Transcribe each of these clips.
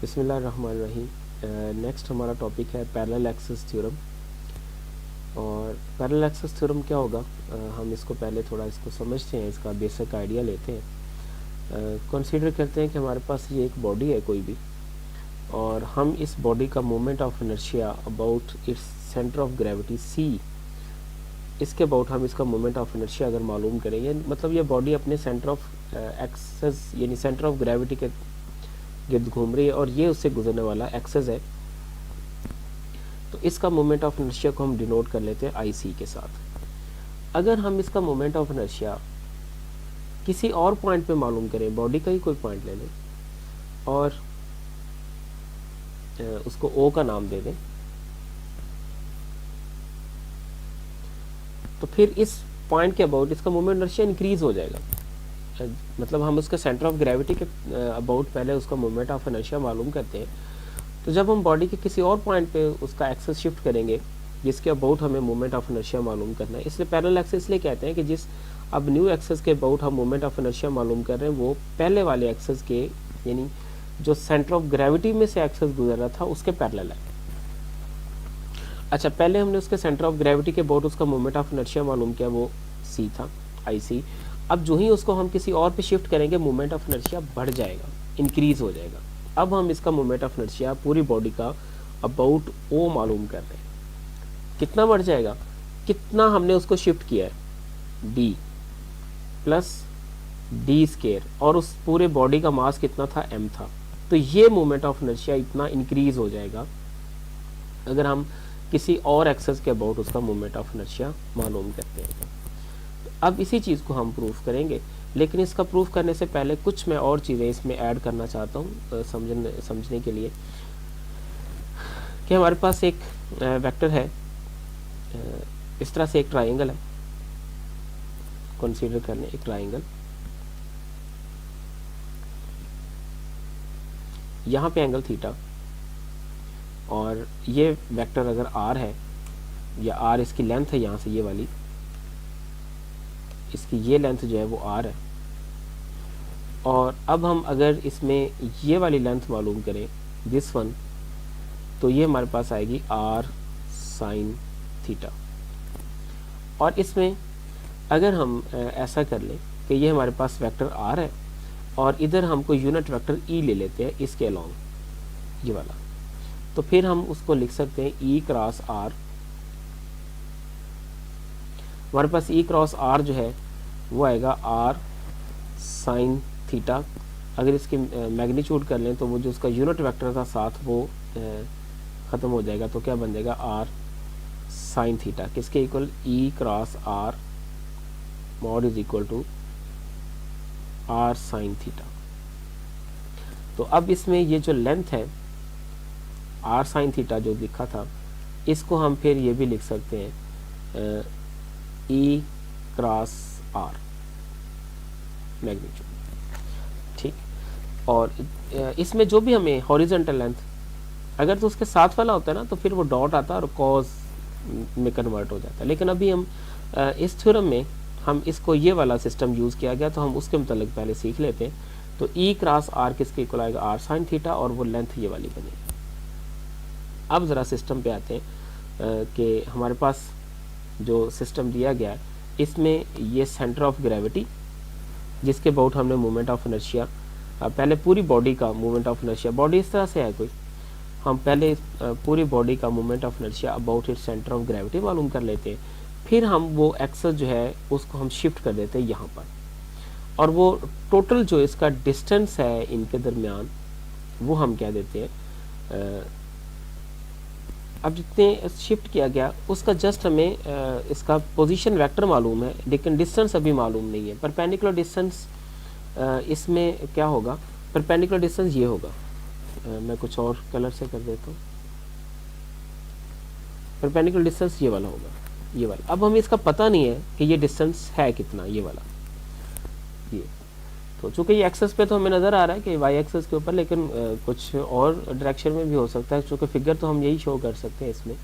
बिस्मिल्लाहिर्रहमानिर्रहीम। नेक्स्ट हमारा टॉपिक है पैरेलल एक्सेस थ्योरम। और पैरेलल एक्सेस थ्योरम क्या होगा, हम इसको पहले थोड़ा इसको समझते हैं, इसका बेसिक आइडिया लेते हैं। कंसीडर करते हैं कि हमारे पास ये एक बॉडी है कोई भी, और हम इस बॉडी का moment of inertia about its centre of gravity C, इसके अबाउट हम इसका मोमेंट ऑफ इनर्शिया अगर मालूम करेंगे, मतलब ये बॉडी अपने सेंटर ऑफ एक्सेस यानी सेंटर ऑफ ग्रेविटी के गिर्द घूम रही है और ये उससे गुजरने वाला एक्सेस है, तो इसका मोमेंट ऑफ इनर्शिया को हम डिनोट कर लेते हैं आई सी के साथ। अगर हम इसका मोमेंट ऑफ इनर्शिया किसी और पॉइंट पे मालूम करें, बॉडी का ही कोई पॉइंट ले लें और उसको ओ का नाम दे दें, तो फिर इस पॉइंट के अबाउट इसका मोमेंट इनर्शिया इंक्रीज हो जाएगा। मतलब हम उसके सेंटर ऑफ ग्रेविटी के अबाउट पहले उसका मोमेंट ऑफ इनर्शिया मालूम करते हैं, तो जब हम बॉडी के किसी और पॉइंट पे उसका एक्सेस शिफ्ट करेंगे जिसके अबाउट हमें मोमेंट ऑफ इनर्शिया मालूम करना है, इसलिए पैरेलल एक्सेस इसलिए कहते हैं कि जिस अब न्यू एक्सेस के अबाउट हम मोमेंट ऑफ इनर्शिया मालूम कर रहे हैं वो पहले वाले एक्सेस के यानी जो सेंटर ऑफ ग्रेविटी में से एक्सेस गुजर रहा था उसके पैरेलल है। अच्छा, पहले हमने उसके सेंटर ऑफ ग्रेविटी के अबाउट उसका मोमेंट ऑफ इनर्शिया मालूम किया, वो सी था, आई सी। अब जो ही उसको हम किसी और पे शिफ्ट करेंगे मोमेंट ऑफ इनर्शिया बढ़ जाएगा, इंक्रीज हो जाएगा। अब हम इसका मोमेंट ऑफ इनर्शिया पूरी बॉडी का अबाउट ओ मालूम कर रहे हैं, कितना बढ़ जाएगा, कितना हमने उसको शिफ्ट किया है, डी प्लस डी स्केयर, और उस पूरे बॉडी का मास कितना था, एम था। तो ये मोमेंट ऑफ इनर्शिया इतना इंक्रीज हो जाएगा अगर हम किसी और एक्सेस के अबाउट उसका मोमेंट ऑफ इनर्शिया मालूम करते हैं। अब इसी चीज़ को हम प्रूफ करेंगे, लेकिन इसका प्रूफ करने से पहले कुछ मैं और चीज़ें इसमें ऐड करना चाहता हूँ समझने के लिए कि हमारे पास एक वेक्टर है, इस तरह से एक ट्राइंगल है, कंसीडर करने एक ट्राइंगल, यहाँ पे एंगल थीटा, और ये वेक्टर अगर आर है या आर इसकी लेंथ है, यहाँ से ये वाली इसकी ये लेंथ जो है वो आर है, और अब हम अगर इसमें ये वाली लेंथ मालूम करें दिस वन, तो ये हमारे पास आएगी आर साइन थीटा। और इसमें अगर हम ऐसा कर लें कि ये हमारे पास वेक्टर आर है और इधर हमको यूनिट वेक्टर ई ले लेते हैं इसके अलॉन्ग ये वाला, तो फिर हम उसको लिख सकते हैं ई क्रॉस आर। हमारे पास ई क्रॉस आर जो है वो आएगा आर साइन थीटा। अगर इसकी मैग्नीट्यूड कर लें तो वो जो उसका यूनिट वेक्टर था साथ वो ख़त्म हो जाएगा, तो क्या बन जाएगा, आर साइन थीटा किसके equal, e cross r mod is equal to r sine theta. तो अब इसमें ये जो लेंथ है आर साइन थीटा जो लिखा था, इसको हम फिर ये भी लिख सकते हैं ई क्रॉस आर मैग्नीट्यूड, ठीक। और इसमें जो भी हमें हॉरिजॉन्टल लेंथ अगर तो उसके साथ वाला होता है ना, तो फिर वो डॉट आता है और कॉस में कन्वर्ट हो जाता है, लेकिन अभी हम इस थ्योरम में हम इसको ये वाला सिस्टम यूज़ किया गया, तो हम उसके मुतालिक पहले सीख लेते हैं। तो ई क्रॉस आर किसके इक्वल आएगा, आर साइन थीटा, और वो लेंथ ये वाली बनेगी। अब ज़रा सिस्टम पे आते हैं कि हमारे पास जो सिस्टम दिया गया है इसमें ये सेंटर ऑफ ग्रेविटी जिसके अबाउट हमने मोमेंट ऑफ इनर्शिया, पहले पूरी बॉडी का मोमेंट ऑफ इनर्शिया, बॉडी इस तरह से है कोई, हम पहले पूरी बॉडी का moment of inertia about it centre of gravity मालूम कर लेते हैं, फिर हम वो एक्सेस जो है उसको हम शिफ्ट कर देते हैं यहाँ पर, और वो टोटल जो इसका डिस्टेंस है इनके दरमियान वो हम क्या देते हैं, अब जितने शिफ्ट किया गया उसका जस्ट हमें इसका पोजीशन वेक्टर मालूम है, लेकिन डिस्टेंस अभी मालूम नहीं है। परपेंडिकुलर डिस्टेंस इसमें क्या होगा, परपेंडिकुलर डिस्टेंस ये होगा, मैं कुछ और कलर से कर देता हूँ, परपेंडिकुलर डिस्टेंस ये वाला होगा, ये वाला। अब हमें इसका पता नहीं है कि ये डिस्टेंस है कितना, ये वाला, ये तो चूँकि ये एक्सेस पे तो हमें नज़र आ रहा है कि वाई एक्सेस के ऊपर, लेकिन कुछ और डायरेक्शन में भी हो सकता है, चूँकि फिगर तो हम यही शो कर सकते हैं इसमें।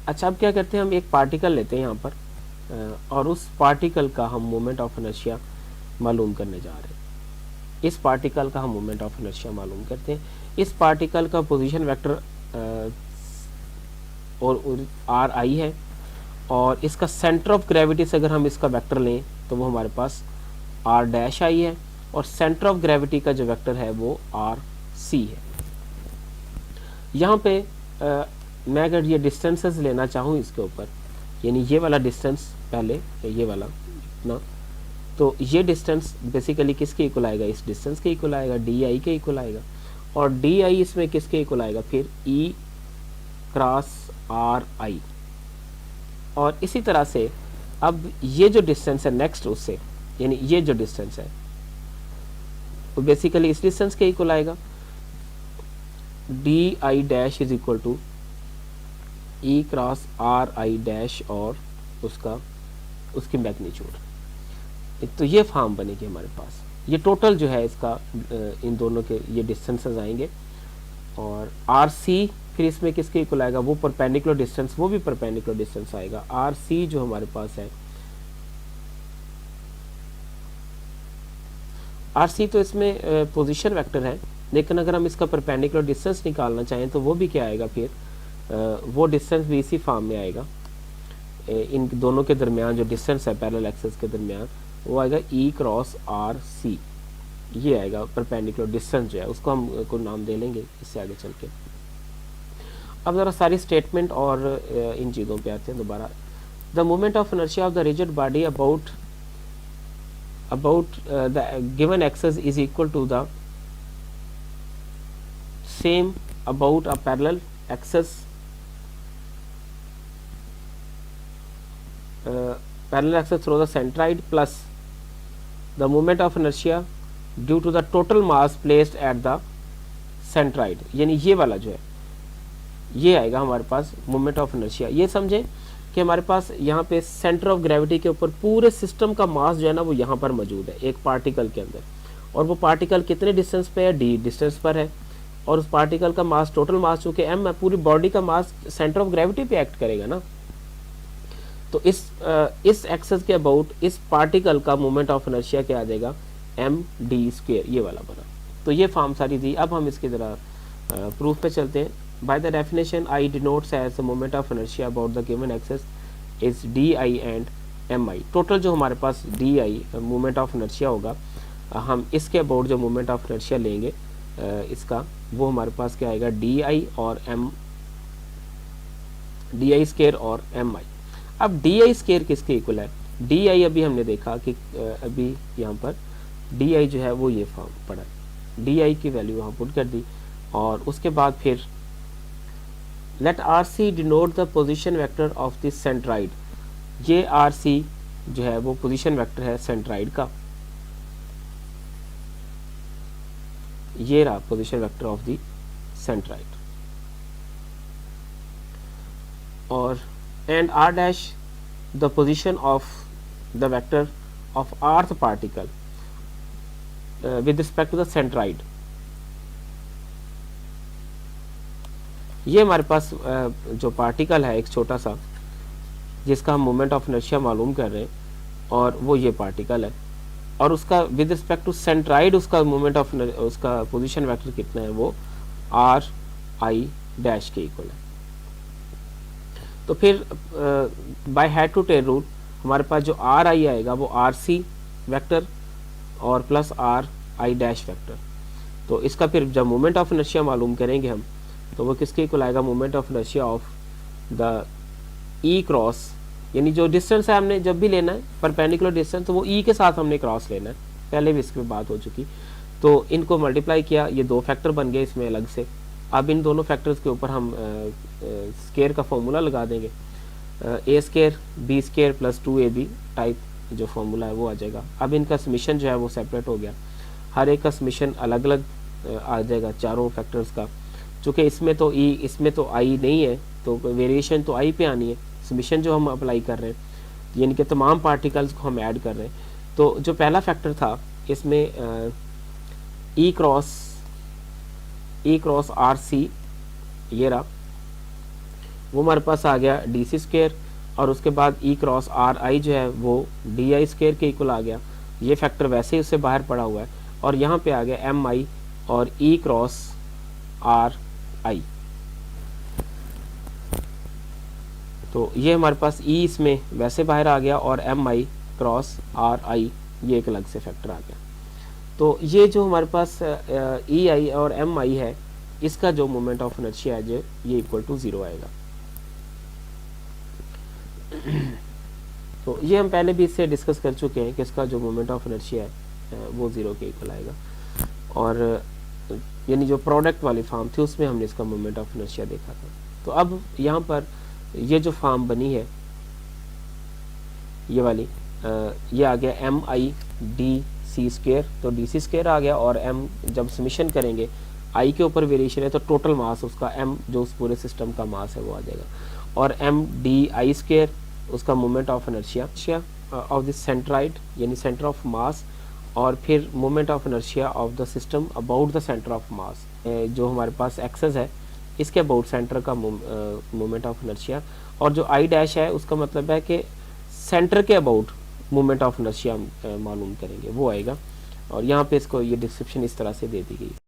अच्छा, अब क्या करते हैं, हम एक पार्टिकल लेते हैं यहाँ पर और उस पार्टिकल का हम मोमेंट ऑफ इनर्शिया मालूम करने जा रहे हैं। इस पार्टिकल का हम मोमेंट ऑफ इनर्शिया मालूम करते हैं। इस पार्टिकल का पोजीशन वेक्टर और आर आई है, और इसका सेंटर ऑफ ग्रेविटी से अगर हम इसका वेक्टर लें तो वो हमारे पास आर डैश आई है, और सेंटर ऑफ ग्रेविटी का जो वेक्टर है वो आर सी है। यहाँ पे मैं अगर ये डिस्टेंसेस लेना चाहूँ इसके ऊपर, यानी ये वाला डिस्टेंस पहले, ये वाला इतना, तो ये डिस्टेंस बेसिकली किसके इक्वल आएगा, इस डिस्टेंस के इक्वल आएगा, डी आई के इक्वल आएगा, और डी आई इसमें किसके इक्वल आएगा, फिर ई क्रॉस आर आई। और इसी तरह से अब ये जो डिस्टेंस है नेक्स्ट उससे, यानी ये जो डिस्टेंस है वो बेसिकली इस डिस्टेंस के इक्वल आएगा, d i dash is equal to e cross r i dash और उसकी मैग्नीट्यूड। तो ये फॉर्म बनेगी हमारे पास। ये टोटल जो है इसका इन दोनों के ये डिस्टेंसेस आएंगे, और आर सी फिर इसमें किसके इक्वल आएगा, वो परपेंडिकुलर डिस्टेंस, वो भी परपेंडिकुलर डिस्टेंस आएगा। आर सी जो हमारे पास है, आर सी तो इसमें पोजीशन वेक्टर है, लेकिन अगर हम इसका परपेंडिकुलर डिस्टेंस निकालना चाहें तो वो भी क्या आएगा, फिर वो डिस्टेंस भी इसी फॉर्म में आएगा। इन दोनों के दरमियान जो डिस्टेंस है पैरेलल एक्सिस के दरमियान, वो आएगा ई क्रॉस आर सी, ये आएगा परपेंडिकुलर डिस्टेंस जो है, उसको हम को नाम दे लेंगे इससे आगे चल के। अब ज़रा सारी स्टेटमेंट और इन चीज़ों पे आते हैं दोबारा। The moment of inertia of the rigid body about the given axis is equal to the same about a parallel axis through the centroid plus the moment of inertia due to the total mass placed at the centroid। यानी ये वाला जो है ये आएगा हमारे पास moment of inertia. ये समझें कि हमारे पास यहाँ पे सेंटर ऑफ ग्रेविटी के ऊपर पूरे सिस्टम का मास जो है ना वो यहाँ पर मौजूद है एक पार्टिकल के अंदर, और वो पार्टिकल कितने डिस्टेंस पे है, डी डिस्टेंस पर है, और उस पार्टिकल का मास, टोटल मास चूंकि एम है, पूरी बॉडी का मास सेंटर ऑफ ग्रेविटी पे एक्ट करेगा ना। तो इस एक्सेस के अबाउट इस पार्टिकल का मोमेंट ऑफ इनर्शिया क्या आ जाएगा, एम डी स्क्वायर, ये वाला बना। तो ये फॉर्म सारी दी। अब हम इसकी जरा प्रूफ पे चलते हैं। By the definition I denotes as the moment of inertia about the given axis is D I and M I. Total जो हमारे पास D I moment of inertia होगा, हम इसके अबाउट जो मोमेंट ऑफ इनर्शिया लेंगे इसका, वो हमारे पास क्या आएगा, डी आई और एम, डी आई स्क्वायर और एम आई। अब डी आई स्क्वायर किसके इक्वल है, डी आई अभी हमने देखा कि अभी यहाँ पर डी आई जो है वो ये फॉर्म पड़ा, डी आई की वैल्यू वहाँ पुट कर दी, और उसके बाद फिर let r c denote the position vector of this centroid. ये आर सी जो है वो पोजीशन वेक्टर है सेंट्राइड का, ये रहा position vector of the centroid, और and r dash the position of the vector of rth particle with respect to the centroid। ये हमारे पास जो पार्टिकल है एक छोटा सा जिसका हम मोमेंट ऑफ इनर्शिया मालूम कर रहे हैं, और वो ये पार्टिकल है, और उसका विद रिस्पेक्ट टू सेंट्राइड उसका मोमेंट ऑफ उसका पोजीशन वेक्टर कितना है, वो आर आई डैश के इक्वल है। तो फिर by head to tail rule हमारे पास जो आर आई आएगा वो आर सी वैक्टर और plus r i dash vector. तो इसका फिर जब मोमेंट ऑफ इनर्शिया मालूम करेंगे हम, तो वो किसके इक्वल आएगा, moment of inertia of the E cross, यानी जो डिस्टेंस है हमने जब भी लेना है परपेंडिकुलर डिस्टेंस, तो वो ई के साथ हमने क्रॉस लेना है, पहले भी इसकी बात हो चुकी। तो इनको मल्टीप्लाई किया, ये दो फैक्टर बन गए इसमें अलग से। अब इन दोनों फैक्टर्स के ऊपर हम स्केयर का फॉर्मूला लगा देंगे, a square b square plus 2ab type जो फॉर्मूला है वो आ जाएगा। अब इनका समीशन जो है वो सेपरेट हो गया, हर एक का समीशन अलग अलग आ जाएगा चारों फैक्टर्स का। चूँकि इसमें तो ई, इसमें तो आई नहीं है, तो वेरिएशन तो आई पे आनी है। समीशन जो हम अप्लाई कर रहे हैं, यानी कि तमाम पार्टिकल्स को हम ऐड कर रहे हैं। तो जो पहला फैक्टर था इसमें ई क्रॉस आर सी, ये रहा, वो हमारे पास आ गया डी सी स्क्वेयर, और उसके बाद ई क्रॉस आर आई जो है वो डी आई स्क्वेयर के इक्वल आ गया। ये फैक्टर वैसे ही उससे बाहर पड़ा हुआ है। और यहाँ पे आ गया एम आई और ई क्रॉस आर आई। तो ये हमारे पास ई इसमें वैसे बाहर आ गया और m i cross r i ये एक अलग से फैक्टर आ गया। तो ये जो हमारे पास ई आई और एम आई है, इसका जो मोमेंट ऑफ इनर्शिया है जो ये इक्वल टू 0 आएगा। तो ये हम पहले भी इससे डिस्कस कर चुके हैं कि इसका जो मोमेंट ऑफ इनर्शिया है वो 0 के इक्वल आएगा। और यानी जो प्रोडक्ट वाली फार्म थी उसमें हमने इसका मोमेंट ऑफ इनर्शिया देखा था। तो अब यहाँ पर ये जो फार्म बनी है ये वाली, ये आ गया m i d c square, तो डी सी स्क्वेयर आ गया और एम जब समीशन करेंगे आई के ऊपर वेरिएशन है तो टोटल मास उसका एम जो उस पूरे सिस्टम का मास है वो आ जाएगा, और एम डी आई स्क्वेयर उसका moment of inertia of the centroid यानी सेंटर ऑफ मास, और फिर moment of inertia of the system about the centre of mass, जो हमारे पास एक्सेस है इसके अबाउट सेंटर का मोमेंट ऑफ इनर्शिया, और जो आई डैश है उसका मतलब है कि सेंटर के अबाउट मोमेंट ऑफ इनर्शिया मालूम करेंगे वो आएगा। और यहाँ पे इसको ये डिस्क्रिप्शन इस तरह से दे दी गई।